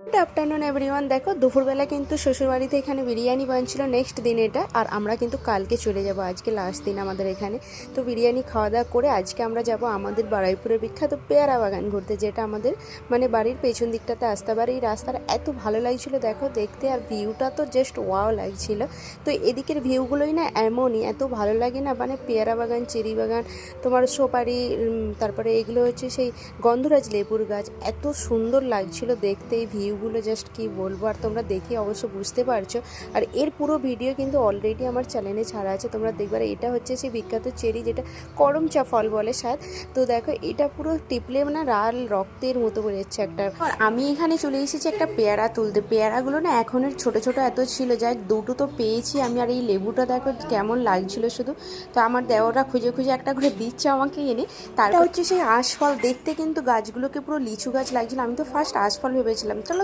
Good afternoon everyone. দেখো দুপুরবেলা কিন্তু শ্বশুরবাড়িতে এখানে বিরিয়ানি বানছিল নেক্সট দিন এটা, আর আমরা কিন্তু কালকে চলে যাব, আজকে লাস্ট দিন আমাদের এখানে। তো বিরিয়ানি খাওয়া দাওয়া করে আজকে আমরা যাব আমাদের বারুইপুরের বিখ্যাত পেয়ারা বাগান ঘুরতে, যেটা আমাদের মানে বাড়ির পেছন দিকটাতে আসতে পারে। এই রাস্তাটা এত ভালো লাগছিল দেখো দেখতে, আর ভিউটা তো জাস্ট ওয়াও লাগছিল। তো এদিকের ভিউগুলোই না এমনই এত ভালো লাগে না, মানে পেয়ারা বাগান, চেরি বাগান, তোমার সুপারি, তারপরে এগুলো হচ্ছে সেই গন্ধরাজ লেবুর গাছ, এত সুন্দর লাগছিল দেখতে এই ভিউগুলো, জাস্ট কি বলবো। আর তোমরা দেখে অবশ্য বুঝতে পারছো। আর এর পুরো ভিডিও কিন্তু অলরেডি আমার চ্যানেলে ছাড়া আছে, তোমরা দেখবে। এটা হচ্ছে সেই বিখ্যাত চেরি, যেটা করম চা ফল বলে শায়দ। তো দেখো এটা পুরো টিপলে মানে লাল রক্তের মতো করে যাচ্ছে একটা। আর আমি এখানে চলে এসেছি একটা পেয়ারা তুলতে। পেয়ারাগুলো না এখনের ছোট ছোট এত ছিল, যাই দুটো তো পেয়েছি আমি। আর এই লেবুটা দেখো কেমন লাগছিল শুধু। তো আমার দেওররা খুঁজে খুঁজে একটা করে দিচ্ছে আমাকে এনে। তারপর হচ্ছে সেই আশফল, দেখতে কিন্তু গাছগুলোকে পুরো লিচু গাছ লাগছিল। আমি তো ফার্স্ট আশফল ভেবেছিলাম। চলো